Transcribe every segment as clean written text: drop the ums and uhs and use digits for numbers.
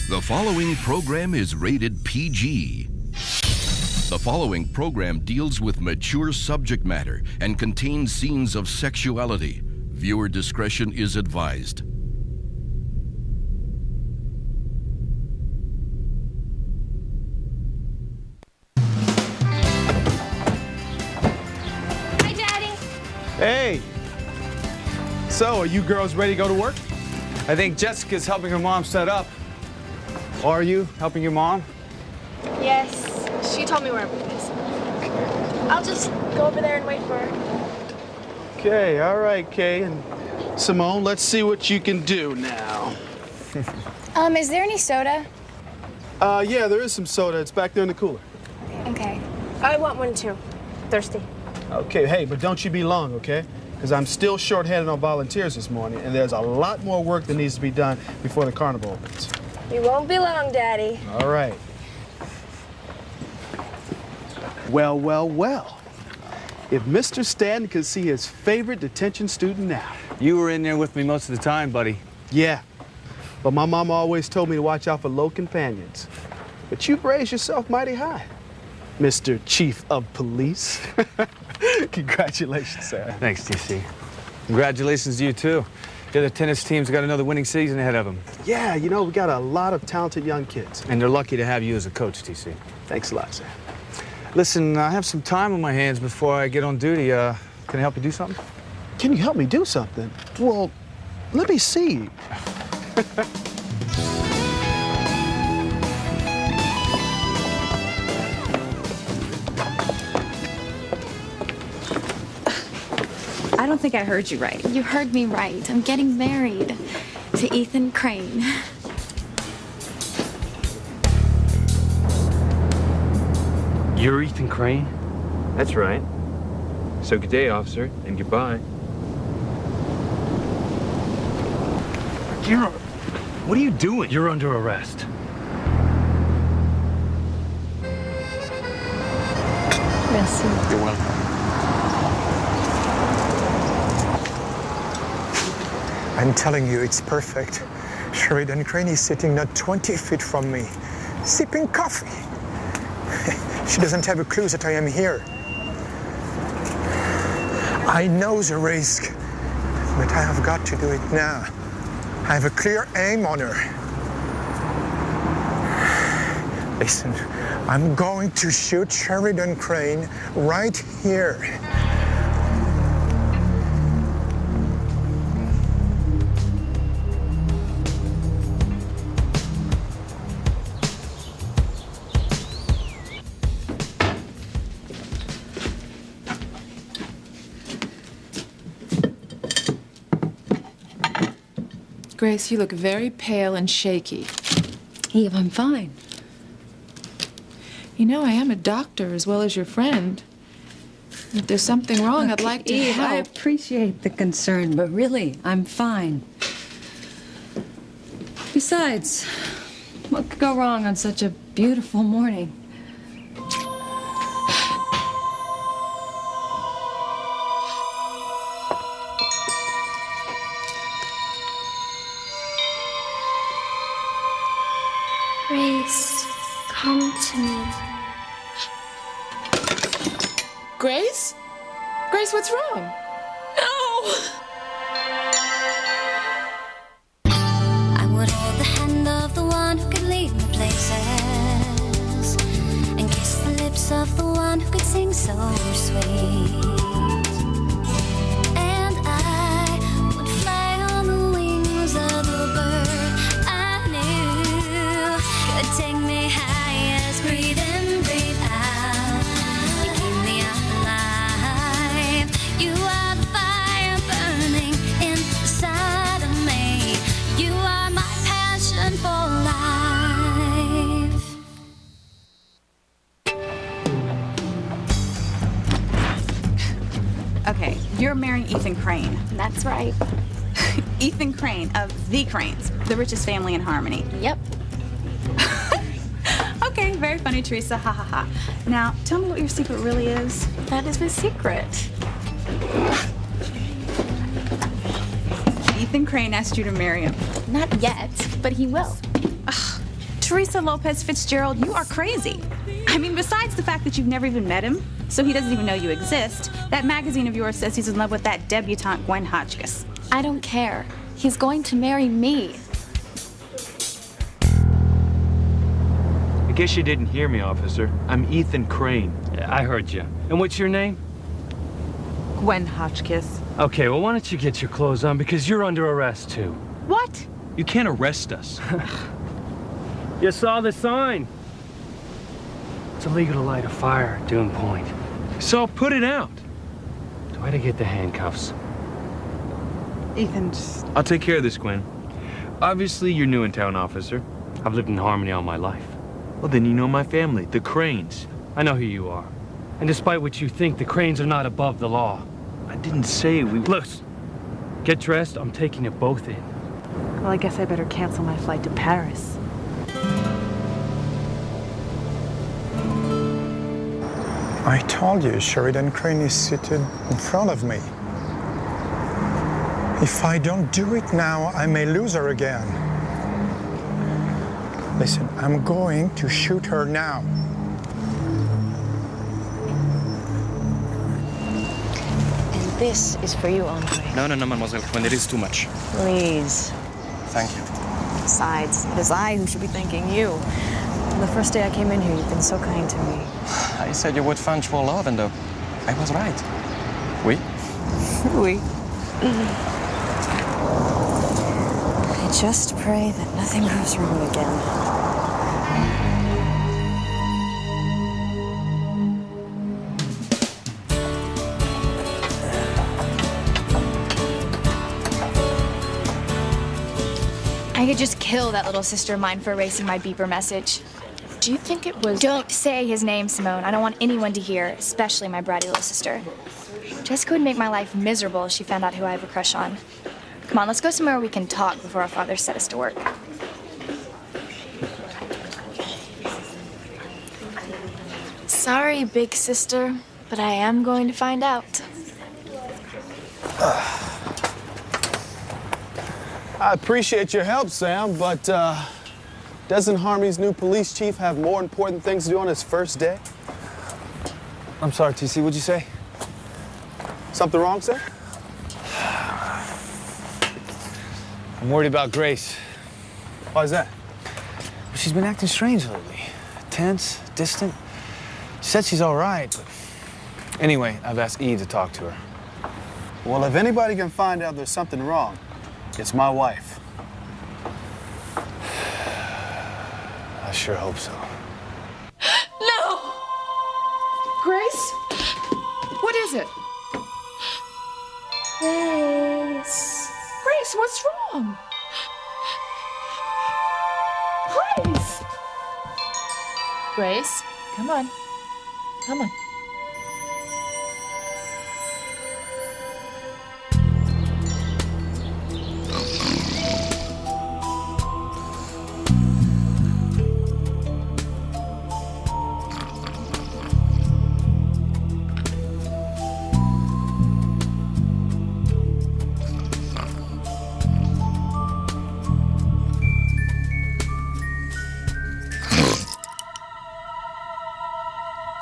The following program is rated PG. The following program deals with mature subject matter and contains scenes of sexuality. Viewer discretion is advised. Hi, Daddy. Hey. So, are you girls ready to go to work? I think Jessica's helping her mom set up. Are you helping your mom? Yes, she told me where everything is. I'll just go over there and wait for her. Okay, all right, Kay and Simone, let's see what you can do now. Is there any soda? Yeah, there is some soda. It's back there in the cooler. Okay. I want one too. Thirsty. Okay, hey, but don't you be long, okay? Because I'm still short-handed on volunteers this morning, and there's a lot more work that needs to be done before the carnival opens. You won't be long, Daddy. All right. Well, well, well. If Mr. Stanton could see his favorite detention student now. You were in there with me most of the time, buddy. Yeah, but my mama always told me to watch out for low companions. But you've raised yourself mighty high, Mr. Chief of Police. Congratulations, sir. Thanks, TC. Congratulations to you, too. The other tennis team's got another winning season ahead of them. Yeah, you know, we got a lot of talented young kids. And they're lucky to have you as a coach, TC. Thanks a lot, sir. Listen, I have some time on my hands before I get on duty. Can I help you do something? Can you help me do something? Well, let me see. I don't think I heard you right. You heard me right. I'm getting married to Ethan Crane. You're Ethan Crane? That's right. So good day, officer, and goodbye. What are you doing? You're under arrest. Merci. You're welcome. I'm telling you, it's perfect. Sheridan Crane is sitting not 20 feet from me, sipping coffee. She doesn't have a clue that I am here. I know the risk, but I have got to do it now. I have a clear aim on her. Listen, I'm going to shoot Sheridan Crane right here. Grace, you look very pale and shaky. Eve, I'm fine. You know, I am a doctor as well as your friend. If there's something wrong, I'd like to Eve, help. I appreciate the concern, but really, I'm fine. Besides, what could go wrong on such a beautiful morning? Grace, come to me. Grace? Grace, what's wrong? No! I would hold the hand of the one who could lead me places and kiss the lips of the one who could sing so sweet. And I would fly on the wings of the bird I knew could take me highest. Breathe in, breathe out. You keep me alive. You are the fire burning inside of me. You are my passion for life. Okay, you're marrying Ethan Crane. That's right. Ethan Crane of The Cranes, the richest family in Harmony. Yep. Okay, very funny, Teresa. Ha ha ha. Now, tell me what your secret really is. That is my secret. Ethan Crane asked you to marry him. Not yet, but he will. Ugh, Teresa Lopez Fitzgerald, you are crazy. I mean, besides the fact that you've never even met him, so he doesn't even know you exist, that magazine of yours says he's in love with that debutante Gwen Hotchkiss. I don't care. He's going to marry me. I guess you didn't hear me, officer. I'm Ethan Crane. Yeah, I heard you. And what's your name? Gwen Hotchkiss. Okay, well, why don't you get your clothes on, because you're under arrest, too. What? You can't arrest us. You saw the sign. It's illegal to light a fire at Dune Point. So put it out. Try to get the handcuffs. Ethan, just... I'll take care of this, Gwen. Obviously, you're new in town, officer. I've lived in Harmony all my life. Well, then you know my family, the Cranes. I know who you are. And despite what you think, the Cranes are not above the law. I didn't say we... Look, get dressed. I'm taking you both in. Well, I guess I better cancel my flight to Paris. I told you, Sheridan Crane is seated in front of me. If I don't do it now, I may lose her again. Listen, I'm going to shoot her now. And this is for you, Andre. No, Mademoiselle Quinn, it is too much. Please. Thank you. Besides, it is I who should be thanking you. From the first day I came in here, you've been so kind to me. I said you would find true love, and I was right. Oui? Oui. I just pray that nothing goes wrong again. I could just kill that little sister of mine for erasing my beeper message. Do you think it was... Don't say his name, Simone. I don't want anyone to hear, especially my bratty little sister. Jessica would make my life miserable if she found out who I have a crush on. Come on, let's go somewhere where we can talk before our father set us to work. Sorry, big sister, but I am going to find out. I appreciate your help, Sam, but doesn't Harmony's new police chief have more important things to do on his first day? I'm sorry, TC, what'd you say? Something wrong, sir? I'm worried about Grace. Why is that? She's been acting strange lately. Tense, distant. She said she's all right, but... Anyway, I've asked Eve to talk to her. Well, if anybody can find out there's something wrong, it's my wife. I sure hope so. No! Grace? What is it? Grace. Grace, what's wrong? Grace! Grace, come on. Come on.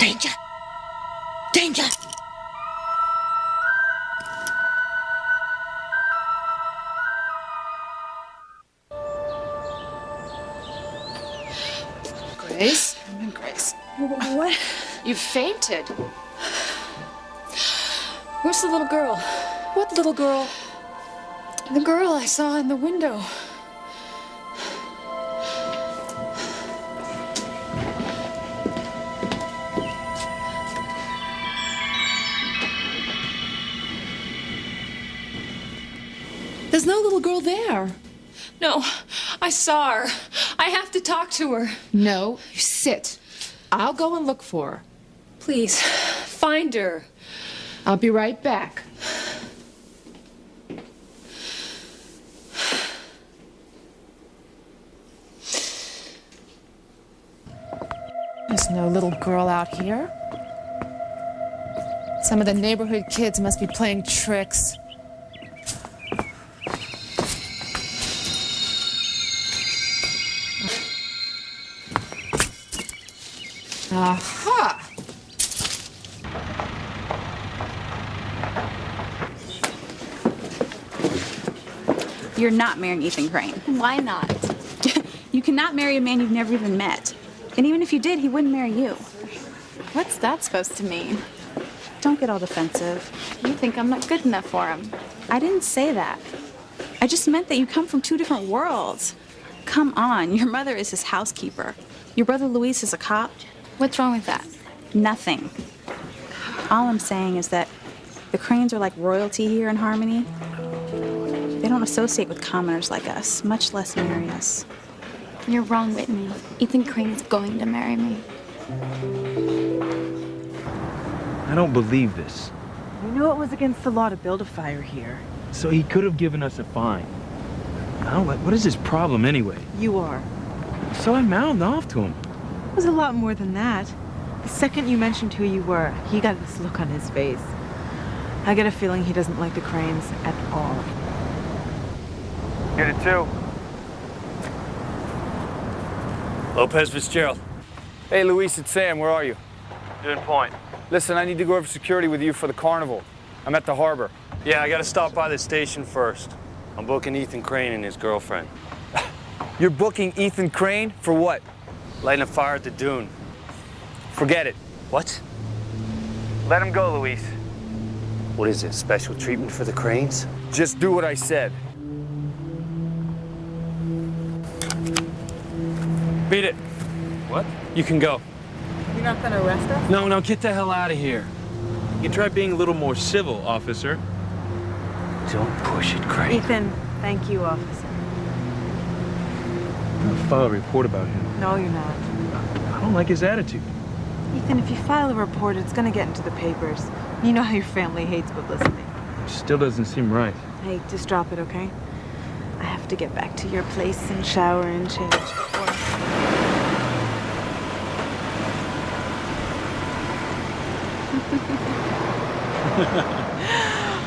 Danger! Danger! Grace? Grace. What? You fainted. Where's the little girl? What little girl? The girl I saw in the window. There's no little girl there. No, I saw her. I have to talk to her. No, you sit. I'll go and look for her. Please, find her. I'll be right back. There's no little girl out here. Some of the neighborhood kids must be playing tricks. Aha! You're not marrying Ethan Crane. Why not? You cannot marry a man you've never even met. And even if you did, he wouldn't marry you. What's that supposed to mean? Don't get all defensive. You think I'm not good enough for him. I didn't say that. I just meant that you come from two different worlds. Come on, your mother is his housekeeper. Your brother Luis is a cop. What's wrong with that? Nothing. All I'm saying is that the Cranes are like royalty here in Harmony. They don't associate with commoners like us, much less marry us. You're wrong, Whitney. Ethan Crane's going to marry me. I don't believe this. We knew it was against the law to build a fire here. So he could have given us a fine. I don't like, what is his problem anyway? You are. So I mouthed off to him. It was a lot more than that. The second you mentioned who you were, he got this look on his face. I get a feeling he doesn't like the Cranes at all. Get it too. Lopez Fitzgerald. Hey, Luis, it's Sam. Where are you? Good point. Listen, I need to go over security with you for the carnival. I'm at the harbor. Yeah, I gotta stop by the station first. I'm booking Ethan Crane and his girlfriend. You're booking Ethan Crane for what? Lighting a fire at the dune. Forget it. What? Let him go, Luis. What is it, special treatment for the Cranes? Just do what I said. Beat it. What? You can go. You're not gonna arrest us? No, get the hell out of here. You can try being a little more civil, officer. Don't push it, Crane. Ethan, thank you, officer. I'm gonna file a report about him. No, you're not. I don't like his attitude. Ethan, if you file a report, it's gonna get into the papers. You know how your family hates publicity. It still doesn't seem right. Hey, just drop it, okay? I have to get back to your place and shower and change before...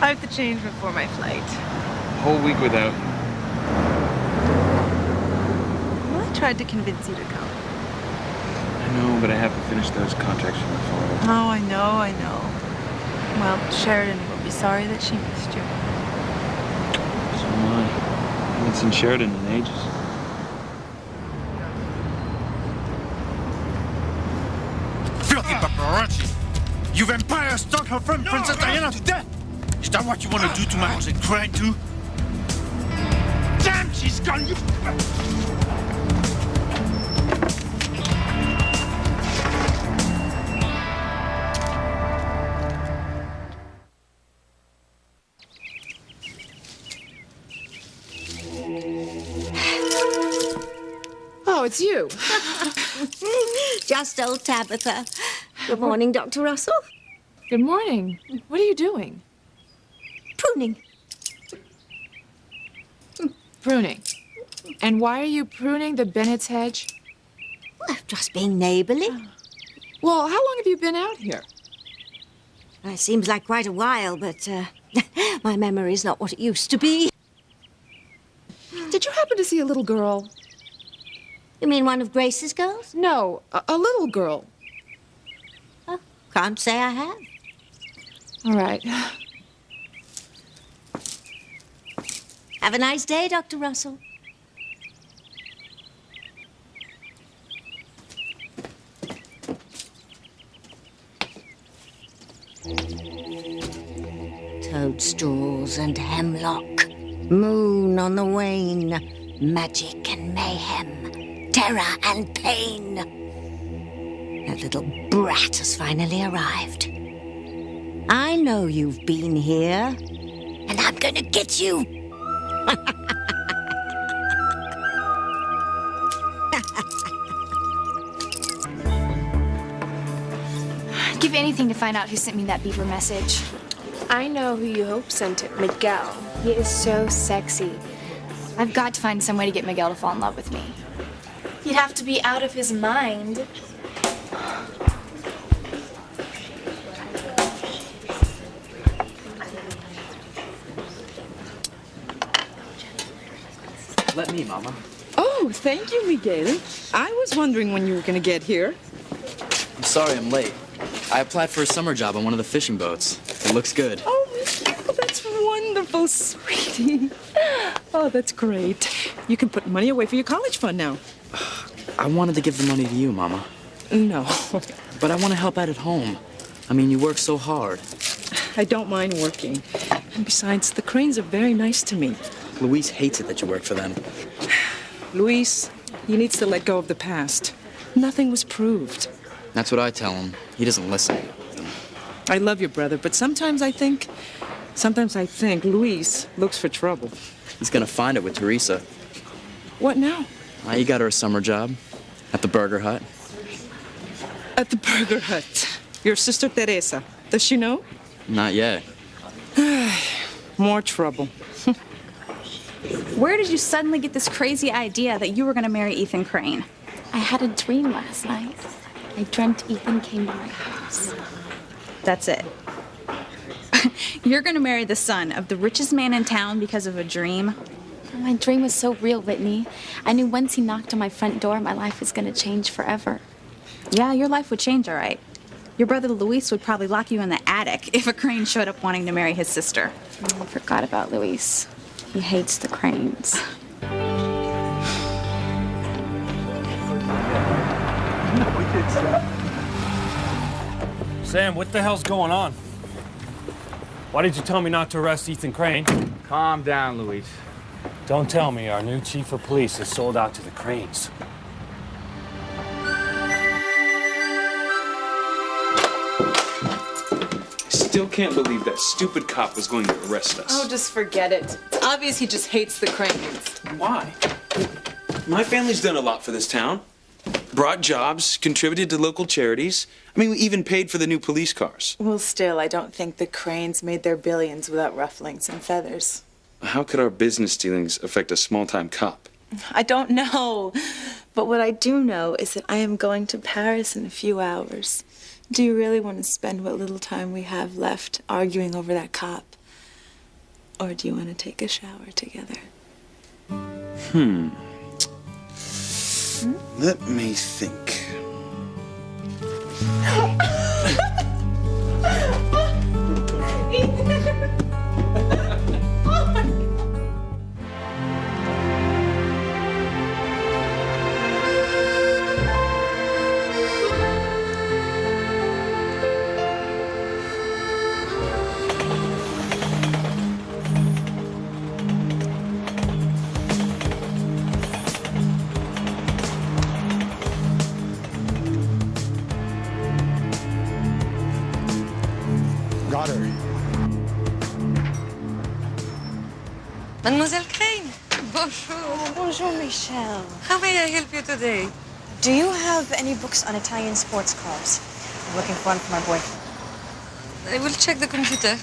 I have to change before my flight. Whole week without you. Well, I tried to convince you to come. I know, but I have to finish those contracts for my father. Oh, I know. Well, Sheridan will be sorry that she missed you. So am I. I haven't seen Sheridan in ages. Filthy paparazzi! You vampire stalked her friend, Princess Diana, to death! Is that what you want to do to Mademoiselle Crane, too? Damn, she's gone! You... Oh, it's you. Just old Tabitha. Good morning, Dr. Russell. Good morning. What are you doing? Pruning. Pruning. And why are you pruning the Bennett's hedge? Well, just being neighborly. Well, how long have you been out here? It seems like quite a while, but my memory's not what it used to be. Did you happen to see a little girl? You mean one of Grace's girls? No, a little girl. Oh, can't say I have. All right. Have a nice day, Dr. Russell. Toadstools and hemlock, moon on the wane, magic and mayhem, terror and pain. That little brat has finally arrived. I know you've been here, and I'm gonna get you. I'd give anything to find out who sent me that beeper message. I know who you hope sent it, Miguel. He is so sexy. I've got to find some way to get Miguel to fall in love with me. He'd have to be out of his mind. Let me, Mama. Oh, thank you, Miguel. I was wondering when you were going to get here. Sorry I'm late. I applied for a summer job on one of the fishing boats. It looks good. Oh, that's wonderful, sweetie. Oh, that's great. You can put money away for your college fund now. I wanted to give the money to you, Mama. No. But I want to help out at home. I mean, you work so hard. I don't mind working. And besides, the Cranes are very nice to me. Luis hates it that you work for them. Luis, he needs to let go of the past. Nothing was proved. That's what I tell him. He doesn't listen. I love your brother, but sometimes I think Luis looks for trouble. He's gonna find it with Teresa. What now? He got her a summer job at the Burger Hut. At the Burger Hut. Your sister Teresa. Does she know? Not yet. More trouble. Where did you suddenly get this crazy idea that you were going to marry Ethan Crane? I had a dream last night. I dreamt Ethan came to my house. That's it. You're going to marry the son of the richest man in town because of a dream? My dream was so real, Whitney. I knew once he knocked on my front door, my life was going to change forever. Yeah, your life would change, all right. Your brother Luis would probably lock you in the attic if a Crane showed up wanting to marry his sister. I forgot about Luis. He hates the Cranes. Sam, what the hell's going on? Why did you tell me not to arrest Ethan Crane? Calm down, Luis. Don't tell me our new chief of police is sold out to the Cranes. Still can't believe that stupid cop was going to arrest us. Oh, just forget it. It's obvious he just hates the Cranes. Why? My family's done a lot for this town. Brought jobs, contributed to local charities. I mean, we even paid for the new police cars. Well, still, I don't think the Cranes made their billions without rufflings and feathers. How could our business dealings affect a small-time cop? I don't know. But what I do know is that I am going to Paris in a few hours. Do you really want to spend what little time we have left arguing over that cop? Or do you want to take a shower together? Let me think. Got her. Mademoiselle Crane, bonjour. Oh, bonjour, Michelle. How may I help you today? Do you have any books on Italian sports cars? I'm looking for one for my boyfriend. I will check the computer.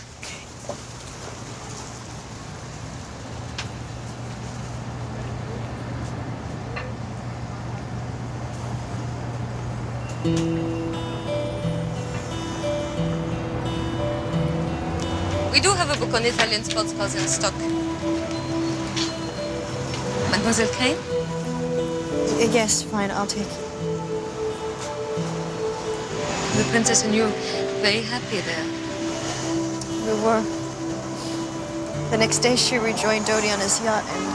We do have a book on Italian sports cars in stock. Mademoiselle Crane? Yes, fine, I'll take it. The princess and you very happy there. We were. The next day, she rejoined Dodi on his yacht, and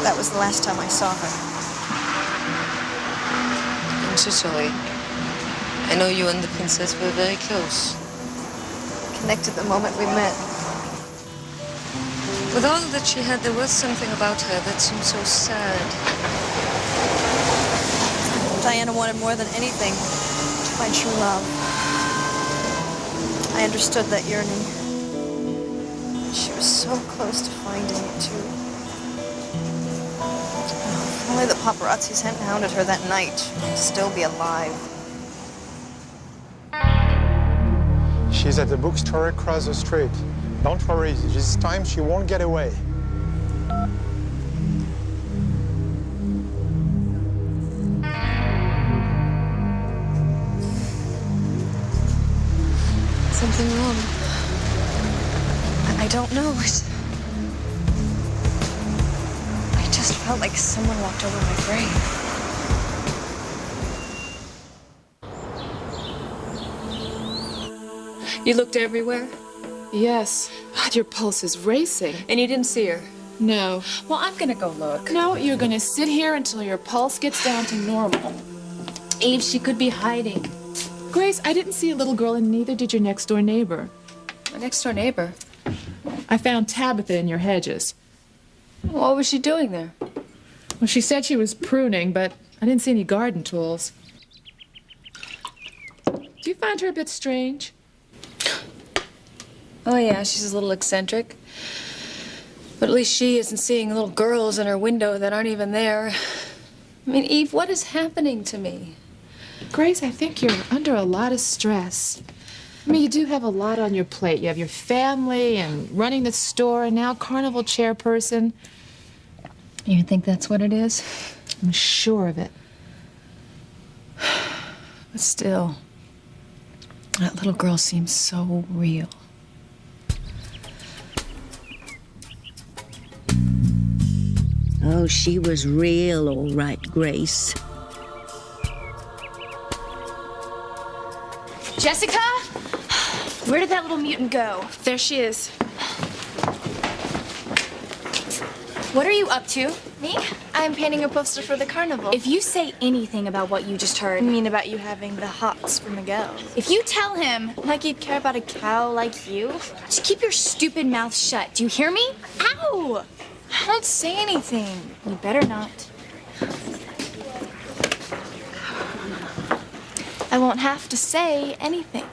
that was the last time I saw her. I'm so sorry. I know you and the princess were very close. Connected the moment we met. With all that she had, there was something about her that seemed so sad. Diana wanted more than anything to find true love. I understood that yearning. She was so close to finding it, too. If only the paparazzis hadn't hounded her that night, she'd still be alive. She's at the bookstore across the street. Don't worry, this time she won't get away. Something wrong? I don't know. I just felt like someone walked over my grave. You looked everywhere? Yes. God, your pulse is racing. And you didn't see her? No. Well, I'm gonna go look. No, you're gonna sit here until your pulse gets down to normal. Eve, she could be hiding. Grace, I didn't see a little girl and neither did your next door neighbor. My next door neighbor? I found Tabitha in your hedges. What was she doing there? Well, she said she was pruning, but I didn't see any garden tools. Do you find her a bit strange? Oh, yeah, she's a little eccentric. But at least she isn't seeing little girls in her window that aren't even there. I mean, Eve, what is happening to me? Grace, I think you're under a lot of stress. I mean, you do have a lot on your plate. You have your family and running the store and now carnival chairperson. You think that's what it is? I'm sure of it. But still, that little girl seems so real. Oh, she was real, all right, Grace. Jessica? Where did that little mutant go? There she is. What are you up to? Me? I'm painting a poster for the carnival. If you say anything about what you just heard... I mean about you having the hots for Miguel. If you tell him... Like you'd care about a cow like you? Just keep your stupid mouth shut. Do you hear me? Ow! Don't say anything. You better not. I won't have to say anything.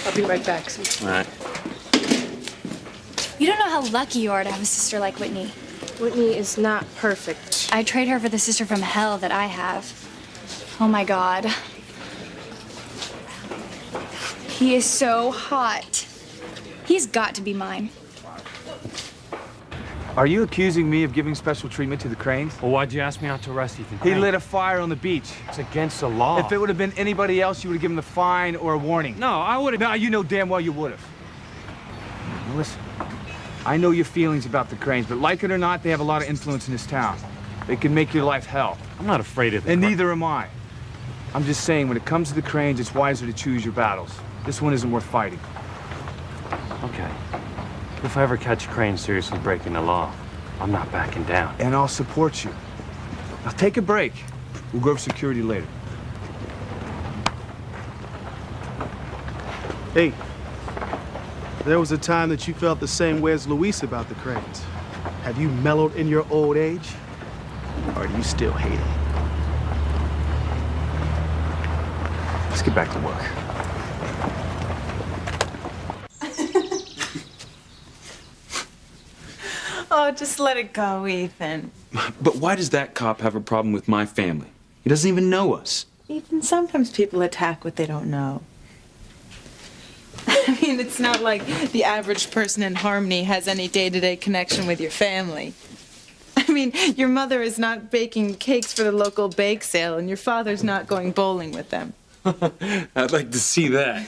I'll be right back. All right. You don't know how lucky you are to have a sister like Whitney. Whitney is not perfect. I'd trade her for the sister from hell that I have. Oh my God. He is so hot. He's got to be mine. Are you accusing me of giving special treatment to the Cranes? Well, why'd you ask me not to arrest Ethan He Crane? lit a fire on the beach. It's against the law. If it would have been anybody else, you would have given the fine or a warning. No, I would have... No, you know damn well you would have. Listen, I know your feelings about the Cranes, but like it or not, they have a lot of influence in this town. They can make your life hell. I'm not afraid of them. And neither am I. I'm just saying, when it comes to the Cranes, it's wiser to choose your battles. This one isn't worth fighting. Okay. If I ever catch Crane seriously breaking the law, I'm not backing down. And I'll support you. Now take a break. We'll go over security later. Hey, there was a time that you felt the same way as Luis about the Cranes. Have you mellowed in your old age? Or do you still hate it? Let's get back to work. Oh, just let it go, Ethan. But why does that cop have a problem with my family? He doesn't even know us. Ethan, sometimes people attack what they don't know. I mean, it's not like the average person in Harmony has any day-to-day connection with your family. I mean, your mother is not baking cakes for the local bake sale, and your father's not going bowling with them. I'd like to see that.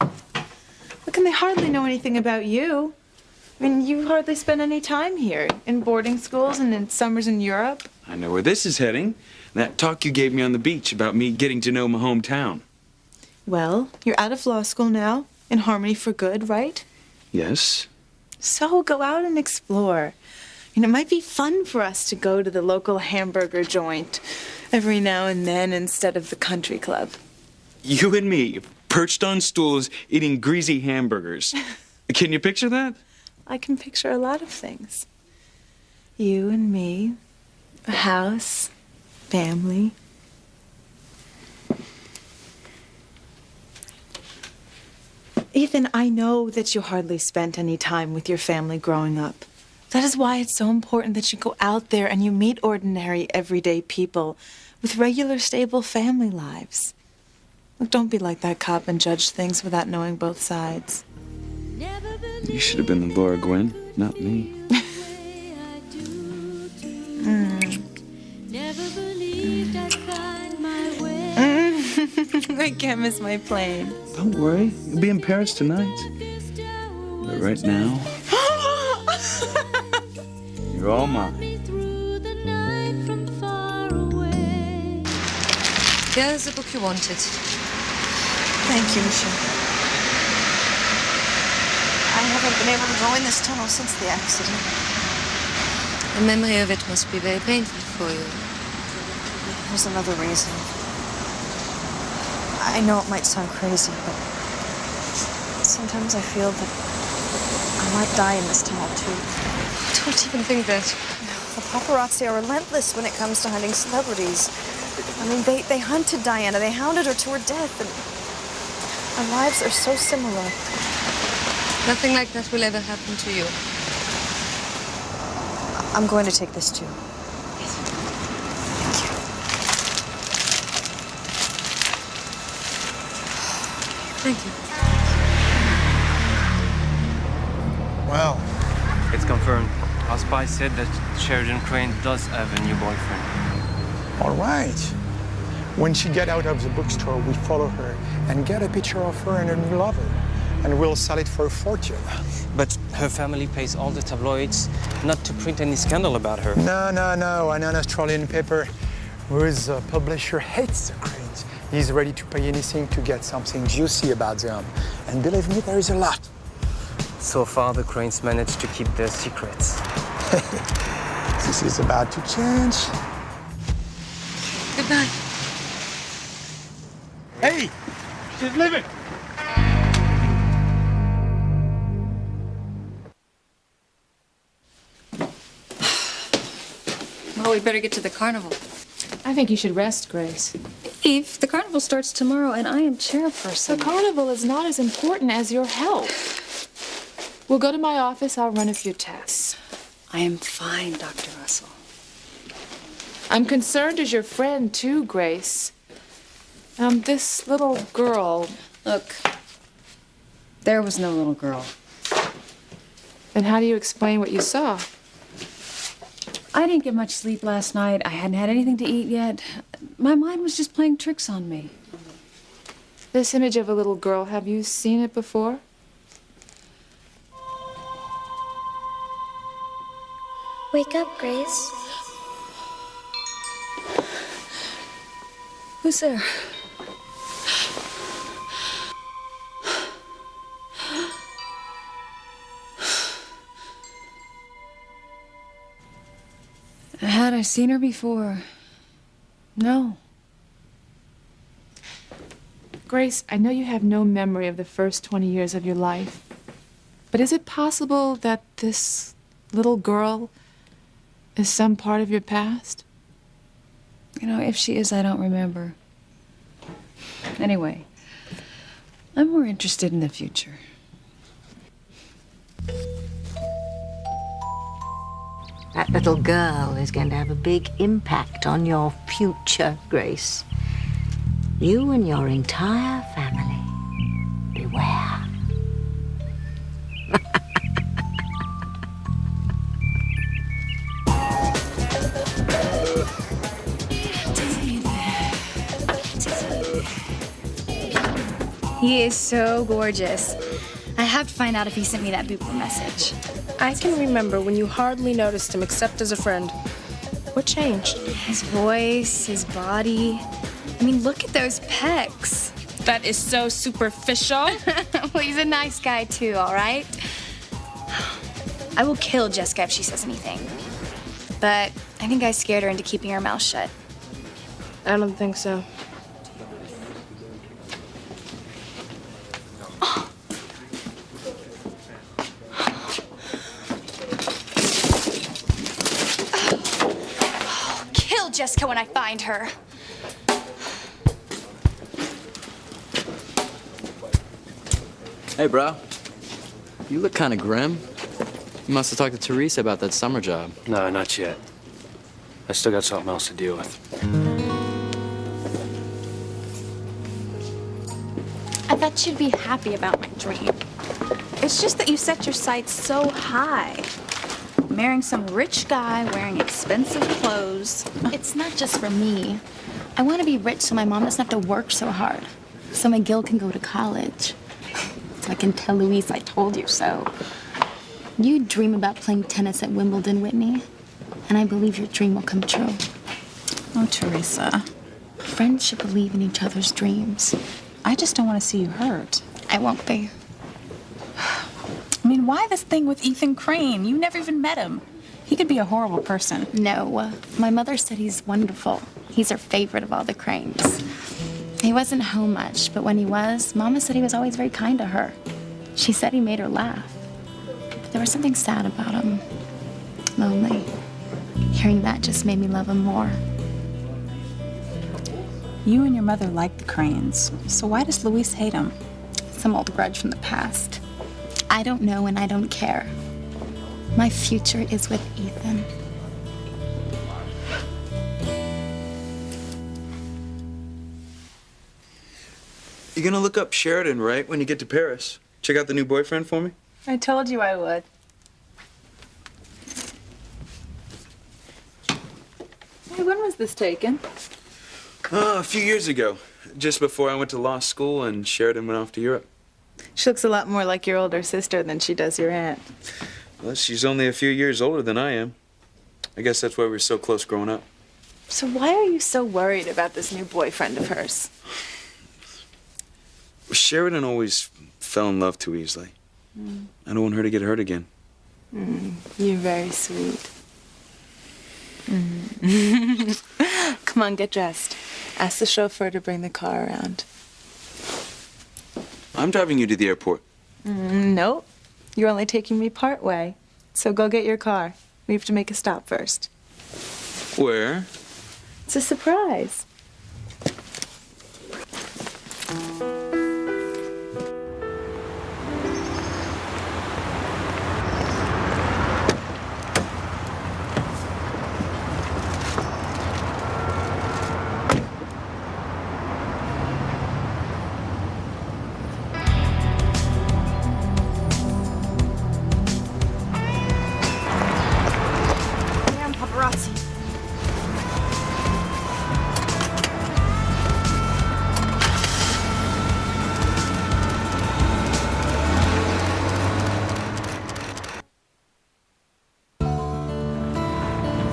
Look, and they hardly know anything about you. I mean, you hardly spend any time here, in boarding schools and in summers in Europe. I know where this is heading. That talk you gave me on the beach about me getting to know my hometown. Well, you're out of law school now, in Harmony for good, right? Yes. So go out and explore. And it might be fun for us to go to the local hamburger joint every now and then instead of the country club. You and me, perched on stools, eating greasy hamburgers. Can you picture that? I can picture a lot of things. You and me, a house, family. Ethan, I know that you hardly spent any time with your family growing up. That is why it's so important that you go out there and you meet ordinary, everyday people with regular, stable family lives. Look, don't be like that cop and judge things without knowing both sides. You should have been the Laura Gwen, not me. I can't miss my plane. Don't worry, you'll be in Paris tonight. But right now, you're all mine. Here's the book you wanted. Thank you, Michelle. I haven't been able to go in this tunnel since the accident. The memory of it must be very painful for you. There's another reason. I know it might sound crazy, but sometimes I feel that I might die in this tunnel, too. Don't even think that. The paparazzi are relentless when it comes to hunting celebrities. I mean, they hunted Diana, they hounded her to her death, and our lives are so similar. Nothing like that will ever happen to you. I'm going to take this, too. Thank you. Well, It's confirmed. Our spy said that Sheridan Crane does have a new boyfriend. all right. When she get out of the bookstore, we follow her and get a picture of her and her new lover. And we'll sell it for a fortune. but her family pays all the tabloids not to print any scandal about her. No. An Australian paper whose publisher hates the Cranes. He's ready to pay anything to get something juicy about them. And believe me, there is a lot. So far, the Cranes managed to keep their secrets. This is about to change. Goodbye. Hey, she's living. Well, we better get to the carnival. I think you should rest, Grace. Eve, the carnival starts tomorrow, and I am chairperson. The carnival is not as important as your health. We'll go to my office. I'll run a few tests. I am fine, Dr. Russell. I'm concerned as your friend, too, Grace. This little girl. Look, there was no little girl. Then how do you explain what you saw? I didn't get much sleep last night. I hadn't had anything to eat yet. My mind was just playing tricks on me. This image of a little girl, have you seen it before? Wake up, Grace. Who's there? Had I seen her before? No. Grace, I know you have no memory of the first 20 years of your life, but is it possible that this little girl is some part of your past? You know, if she is, I don't remember. Anyway, I'm more interested in the future. That little girl is going to have a big impact on your future, Grace. You and your entire family. Beware. He is so gorgeous. I have to find out if he sent me that Bupa message. I can remember when you hardly noticed him except as a friend. What changed? His voice, his body. I mean, look at those pecs. That is so superficial. Well, he's a nice guy too, all right? I will kill Jessica if she says anything. But I think I scared her into keeping her mouth shut. I don't think so. Kill Jessica when I find her. Hey, bro. You look kind of grim. You must have talked to Teresa about that summer job. No, not yet. I still got something else to deal with. I thought you'd be happy about my dream. It's just that you set your sights so high. Marrying some rich guy wearing expensive clothes. It's not just for me. I want to be rich so my mom doesn't have to work so hard. So McGill can go to college. So I can tell Louise I told you so. You dream about playing tennis at Wimbledon, Whitney. And I believe your dream will come true. Oh, Teresa. friends should believe in each other's dreams. I just don't want to see you hurt. I won't be. I mean, why this thing with Ethan Crane? You never even met him. He could be a horrible person. No. My mother said he's wonderful. He's her favorite of all the Cranes. He wasn't home much, but when he was, Mama said he was always very kind to her. She said he made her laugh. But there was something sad about him. Lonely. Hearing that just made me love him more. You and your mother like the Cranes, so why does Luis hate him? Some old grudge from the past. I don't know and I don't care. My future is with Ethan. You're gonna look up Sheridan, right, when you get to Paris? Check out the new boyfriend for me? I told you I would. Hey, when was this taken? A few years ago, just before I went to law school and Sheridan went off to Europe. She looks a lot more like your older sister than she does your aunt. Well, she's only a few years older than I am. I guess that's why we were so close growing up. So why are you so worried about this new boyfriend of hers? Sheridan always fell in love too easily. I don't want her to get hurt again. You're very sweet. Come on, get dressed. Ask the chauffeur to bring the car around. I'm driving you to the airport. Nope. You're only taking me part way. So go get your car. We have to make a stop first. Where? It's a surprise. Damn paparazzi.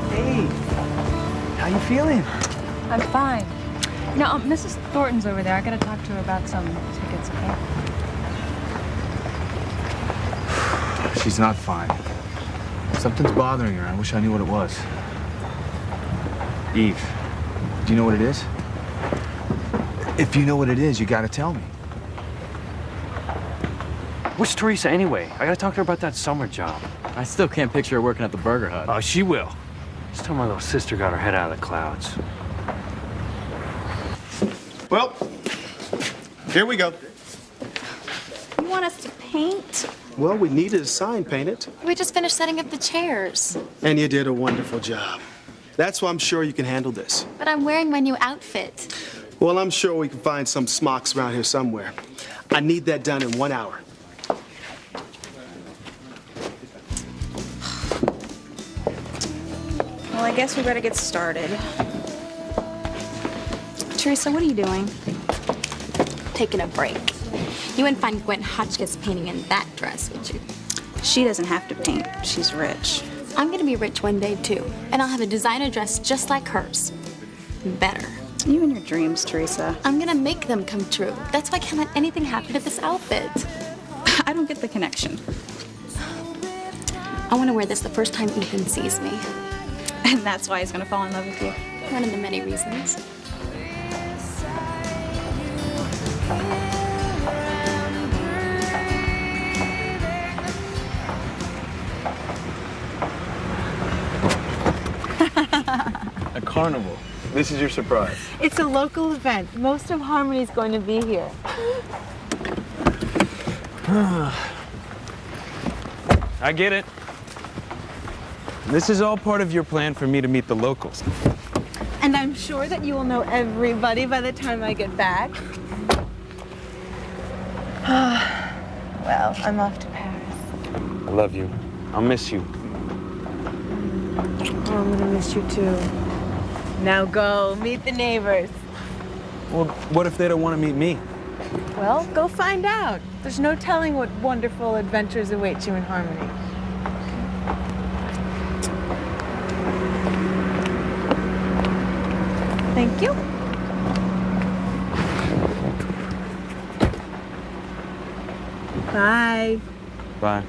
Hey, how you feeling? I'm fine. You know, Mrs. Thornton's over there. I gotta talk to her about some tickets, okay? She's not fine. Something's bothering her. I wish I knew what it was. Eve, do you know what it is? If you know what it is, you gotta tell me. What's Teresa anyway? I gotta talk to her about that summer job. I still can't picture her working at the Burger Hut. Oh, she will. Just tell my little sister got her head out of the clouds. Well, here we go. You want us to paint? Well, we needed a sign painted, We just finished setting up the chairs. and you did a wonderful job. That's why I'm sure you can handle this. But I'm wearing my new outfit. Well, I'm sure we can find some smocks around here somewhere. I need that done in 1 hour. Well, I guess we better get started. Teresa, what are you doing? Taking a break. You wouldn't find Gwen Hotchkiss painting in that dress, would you? She doesn't have to paint. She's rich. I'm gonna be rich one day, too. And I'll have a designer dress just like hers. Better. You and your dreams, Teresa. I'm gonna make them come true. That's why I can't let anything happen to this outfit. I don't get the connection. I want to wear this the first time Ethan sees me. And that's why he's gonna fall in love with you. One of the many reasons. A carnival. This is your surprise. It's a local event. Most of Harmony's going to be here. I get it. This is all part of your plan for me to meet the locals. And I'm sure that you will know everybody by the time I get back. Well, I'm off to Paris. I love you. I'll miss you. Oh, I'm gonna miss you too. Now go, meet the neighbors. Well, what if they don't want to meet me? Well, go find out. There's no telling what wonderful adventures await you in Harmony. Thank you. Bye. Bye.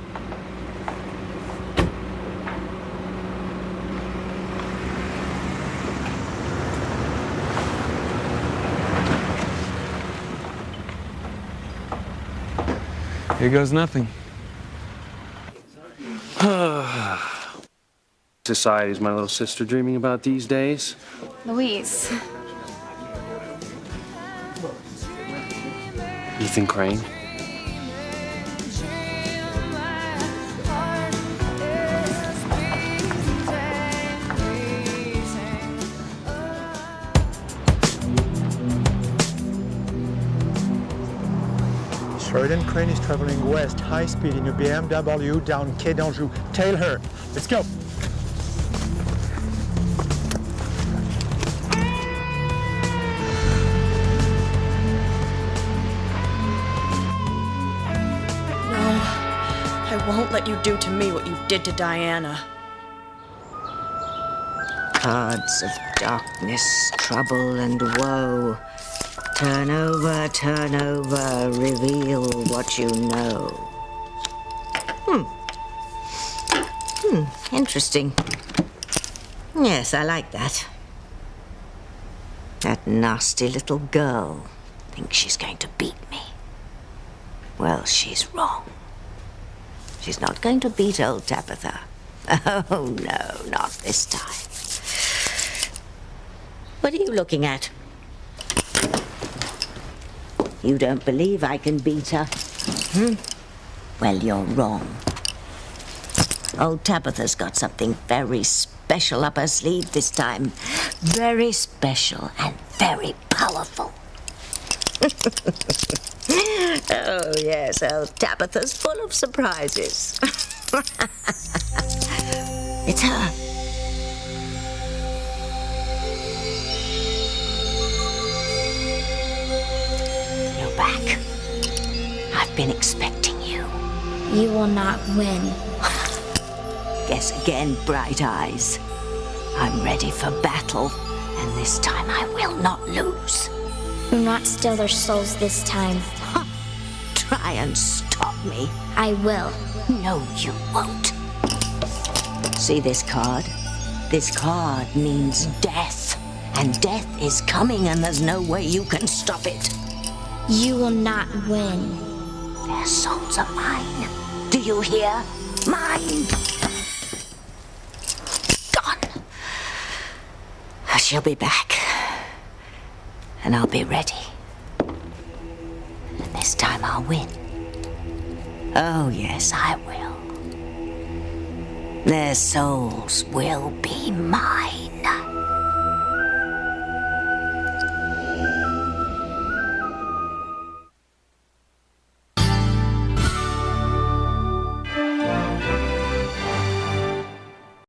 Here goes nothing. Society's my little sister dreaming about these days. Louise. Ethan Crane. Sheridan Crane is traveling west, high speed in a BMW down Quai d'Anjou. Tail her. Let's go. No, I won't let you do to me what you did to Diana. Cards of darkness, trouble and woe. Turn over, reveal what you know. Interesting. Yes, I like that. That nasty little girl thinks she's going to beat me. Well, she's wrong. She's not going to beat old Tabitha. Oh, no, not this time. What are you looking at? You don't believe I can beat her? Well, you're wrong. Old Tabitha's got something very special up her sleeve this time. Very special and very powerful. Oh, yes, old Tabitha's full of surprises. It's her. You're back. I've been expecting you. You will not win. Guess again, Bright Eyes. I'm ready for battle, and this time I will not lose. Do not steal their souls this time. Try and stop me. I will. No, you won't. See this card? This card means death. And death is coming, and there's no way you can stop it. You will not win. Their souls are mine. Do you hear? Mine. Gone. I shall be back. And I'll be ready. And this time I'll win. Oh, yes, I will. Their souls will be mine.